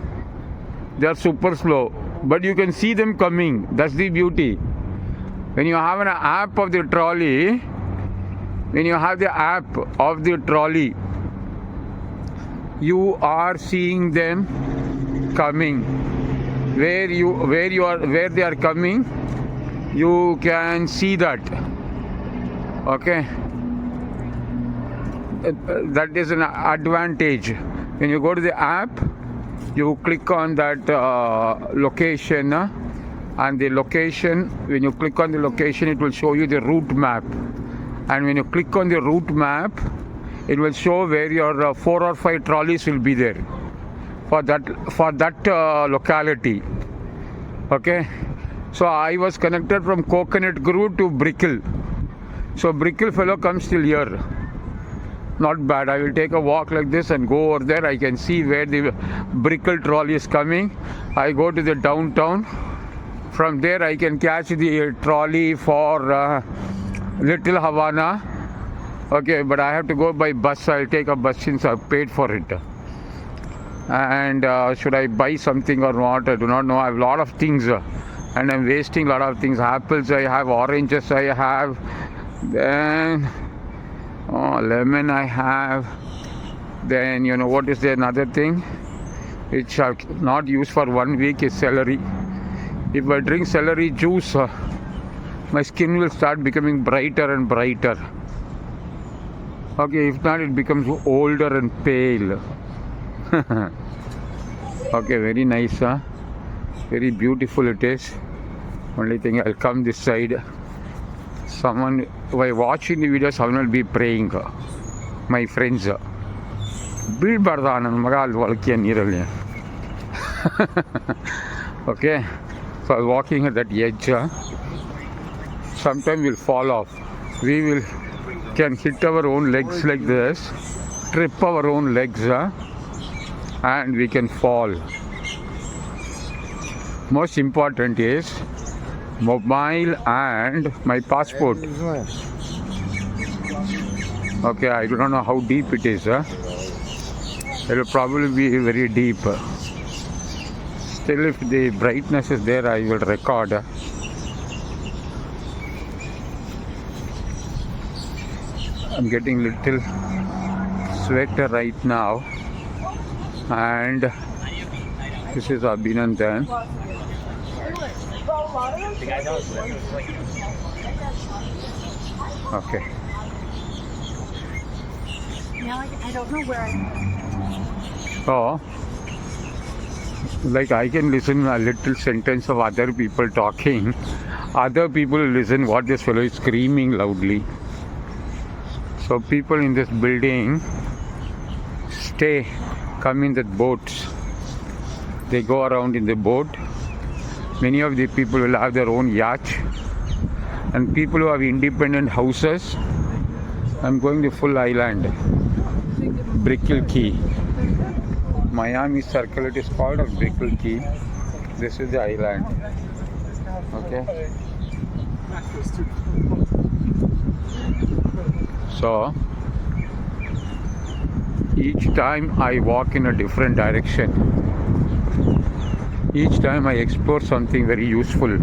They are super slow. But you can see them coming. That's the beauty. When you have an app of the trolley, you are seeing them coming. Where they are coming, you can see that. Okay, that is an advantage. When you go to the app, you click on that location, and the location, when you click on the location, it will show you the route map. And when you click on the route map, it will show where your 4 or 5 trolleys will be there for that locality. Okay, so I was connected from Coconut Grove to Brickell. So Brickell fellow comes till here. Not bad. I will take a walk like this and go over there. I can see where the Brickell trolley is coming. I go to the downtown. From there I can catch the trolley for Little Havana. Okay, but I have to go by bus. I'll take a bus since I've paid for it. And should I buy something or not? I do not know. I have a lot of things and I'm wasting a lot of things. Apples I have, oranges I have, then lemon I have. Then you know what is the another thing which I've not used for 1 week is celery. If I drink celery juice, my skin will start becoming brighter and brighter. Okay, if not, it becomes older and pale. Okay, very nice, huh? Very beautiful it is. Only thing, I'll come this side. Someone, while watching the video, someone will be praying. My friends. Okay, so I was walking at that edge. Sometimes we'll fall off. We can hit our own legs like this, trip our own legs, and we can fall. Most important is mobile and my passport. Okay, I don't know how deep it is. It will probably be very deep. Still, if the brightness is there, I will record. I'm getting little sweater right now, and this is Abhinandan. Okay. Now I don't know where So, like I can listen a little sentence of other people talking. Other people listen what this fellow is screaming loudly. So people in this building come in the boats. They go around in the boat. Many of the people will have their own yacht. And people who have independent houses, I'm going to full island. Brickell Key. Miami Circle, it is called as Brickell Key. This is the island. Okay. So, each time I walk in a different direction. Each time I explore something very useful.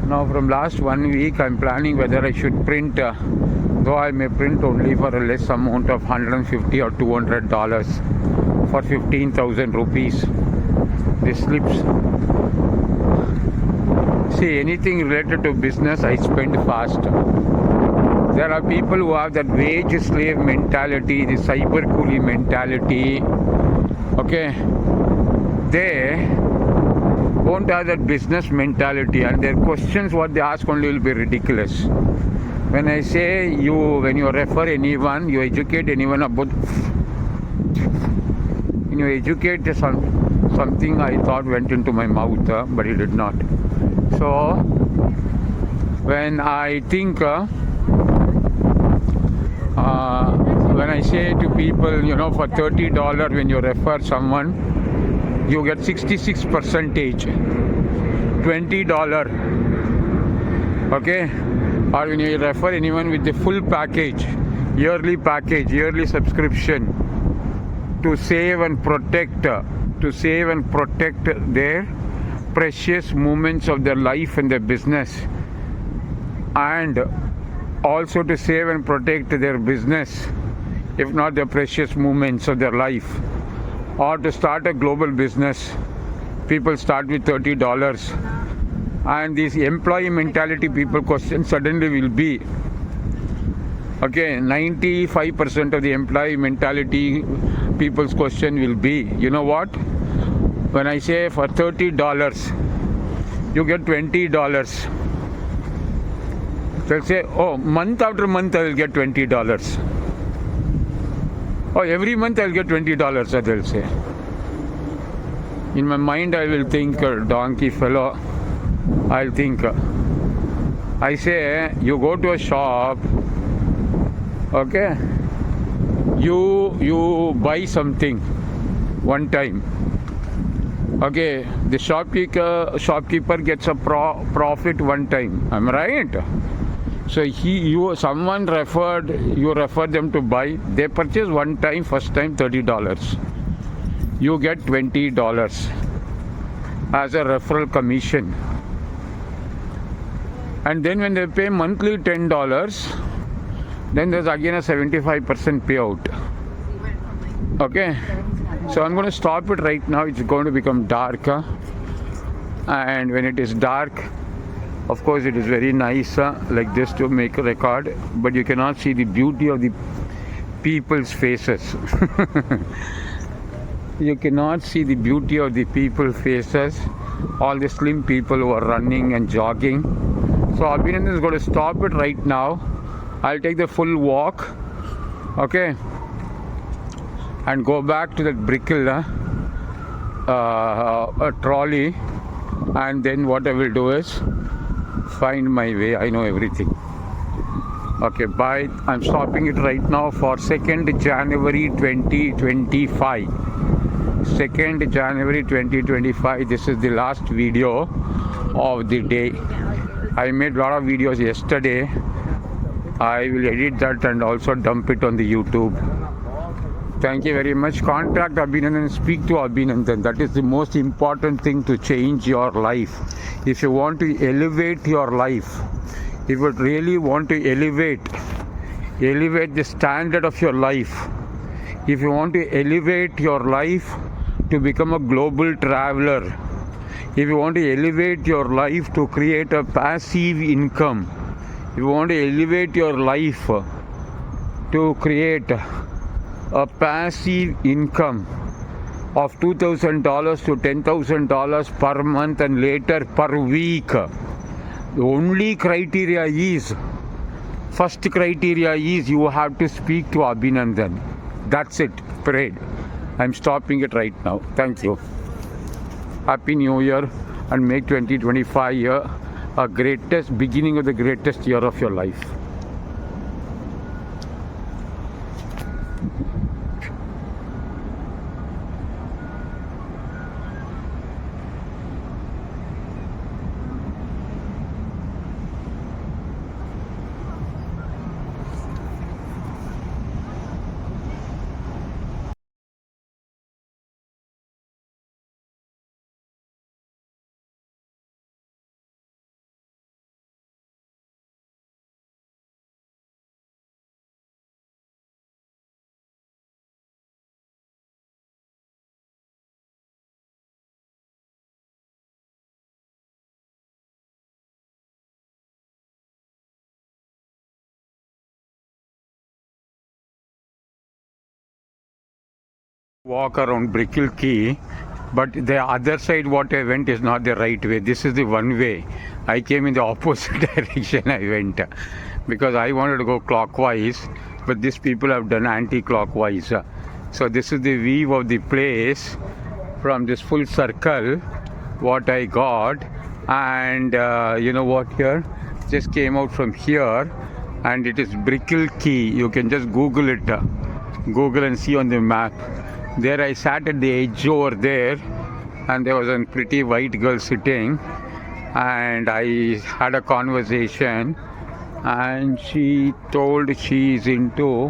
Now from last 1 week I'm planning whether I should print, though I may print only for a less amount of $150 or $200 for 15,000 rupees. The slips. See, anything related to business I spend fast. There are people who have that wage slave mentality, the cyber coolie mentality. Okay, they won't have that business mentality, and their questions what they ask only will be ridiculous. When I say when you refer anyone, you educate anyone about, when you educate something I thought went into my mouth, but it did not. So when I think, when I say to people, for $30 when you refer someone, you get 66%. $20 Okay, or when you refer anyone with the full package, yearly subscription to save and protect their precious moments of their life and their business, and also to save and protect their business, if not the precious moments of their life, or to start a global business. People start with $30, and this employee mentality people question suddenly will be, okay, 95% of the employee mentality people's question will be, you know what, when I say for $30 you get $20, they'll say, oh, month after month I will get $20. Oh, every month I'll get $20, they'll say. In my mind I will think, donkey fellow, I'll think. I say, you go to a shop, okay, you buy something one time, okay, the shopkeeper gets a profit one time, am I right? So you refer them to buy, they purchase one time, first time $30, you get $20 as a referral commission, and then when they pay monthly $10, then there's again a 75% payout. Okay, so I'm going to stop it right now. It's going to become dark, and when it is dark, of course it is very nice like this to make a record, but you cannot see the beauty of the people's faces. You cannot see the beauty of the people's faces, all the slim people who are running and jogging. So Abhinandan is going to stop it right now. I'll take the full walk, okay, and go back to that Brickell a trolley, and then what I will do is find my way. I know everything. Okay, bye. I'm stopping it right now for 2nd January 2025. 2nd January 2025. This is the last video of the day. I made a lot of videos yesterday. I will edit that and also dump it on the YouTube. Thank you very much. Contact Abhinandan, speak to Abhinandan. That is the most important thing to change your life. If you want to elevate your life, if you really want to elevate the standard of your life, if you want to elevate your life to become a global traveler, if you want to elevate your life to create a passive income, if you want to elevate your life to create a passive income of $2,000 to $10,000 per month and later per week, the only criteria is, first criteria is you have to speak to Abhinandan. That's it, parade. I'm stopping it right now. Thank you. Happy New Year, and make 2025 year a greatest beginning of the greatest year of your life. Walk around Brickell Quay, but the other side what I went is not the right way. This is the one way. I came in the opposite direction. I went because I wanted to go clockwise, but these people have done anti-clockwise. So this is the view of the place from this full circle what I got, and you know what, here just came out from here, and it is Brickell Quay. You can just Google it, Google and see on the map. There I sat at the edge over there, and there was a pretty white girl sitting, and I had a conversation, and she told she is into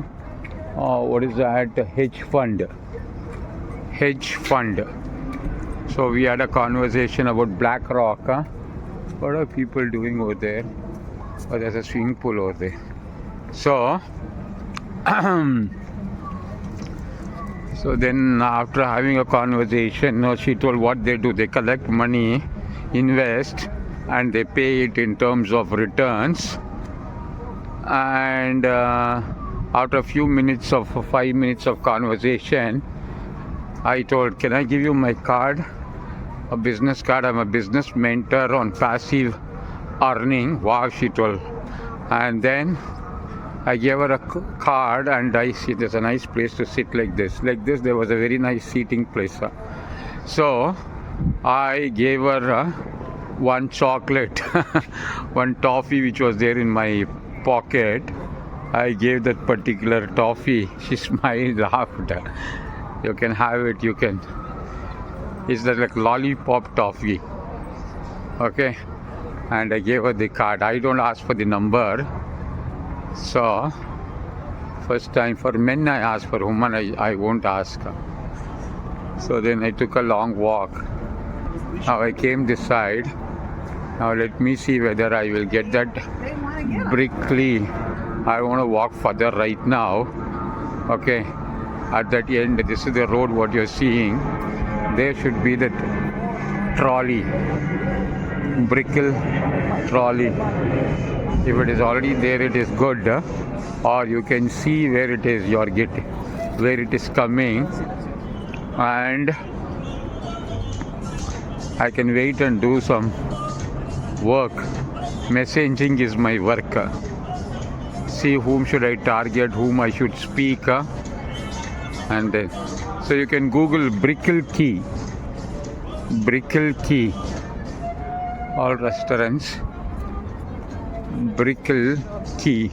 what is that, hedge fund. So we had a conversation about BlackRock. What are people doing over there? Oh, there's a swimming pool over there. So so then after having a conversation, she told what they do, they collect money, invest, and they pay it in terms of returns. And after a few minutes of 5 minutes of conversation, I told, can I give you my card, a business card? I'm a business mentor on passive earning. Wow, she told. And then I gave her a card, and I see there's a nice place to sit like this. There was a very nice seating place. So I gave her one chocolate, one toffee which was there in my pocket. I gave that particular toffee. She smiled, laughed. You can have it, you can. It's like lollipop toffee. Okay. And I gave her the card. I don't ask for the number. So, first time for men I ask, for women I won't ask. So then I took a long walk. Now I came this side. Now let me see whether I will get that Brickley. I want to walk further right now. Okay. At that end, this is the road what you're seeing. There should be the trolley. Brickell trolley. If it is already there, it is good. Or you can see where it is, where it is coming. And I can wait and do some work. Messaging is my work. See whom should I target, whom I should speak. And then, so you can Google Brickell Key. All restaurants. Brickell Key.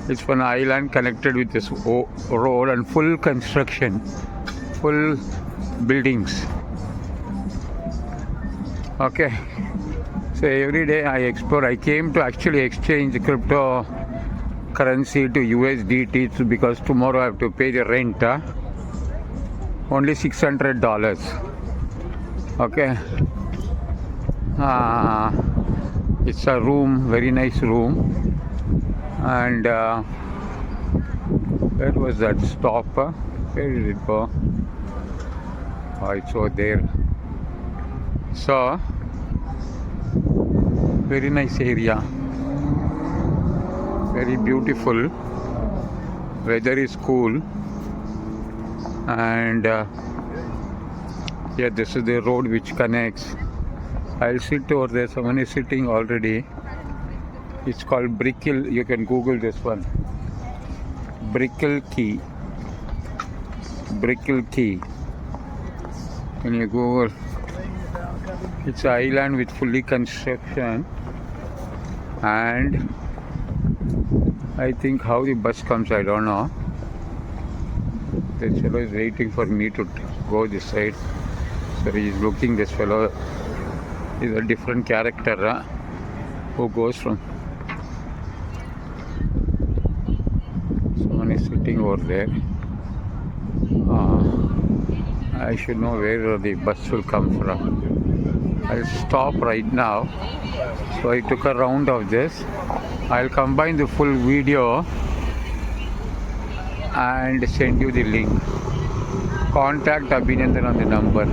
It's an island connected with this road and full construction, full buildings. Okay. So every day I explore. I came to actually exchange cryptocurrency to USDT because tomorrow I have to pay the rent. Only $600. Okay. It's a room, very nice room. And where was that stop? Where did it go? Oh, it's over there. So, very nice area. Very beautiful. Weather is cool. And yeah, this is the road which connects. I'll sit over there. Someone is sitting already. It's called Brickell. You can Google this one. Brickell Key. When you Google, it's an island with fully construction. And I think how the bus comes, I don't know. This fellow is waiting for me to go this side. So he's looking, this fellow is a different character who goes from. Someone is sitting over there. I should know where the bus will come from. I'll stop right now. So I took a round of this. I'll combine the full video and send you the link. Contact Abhinandan on the number.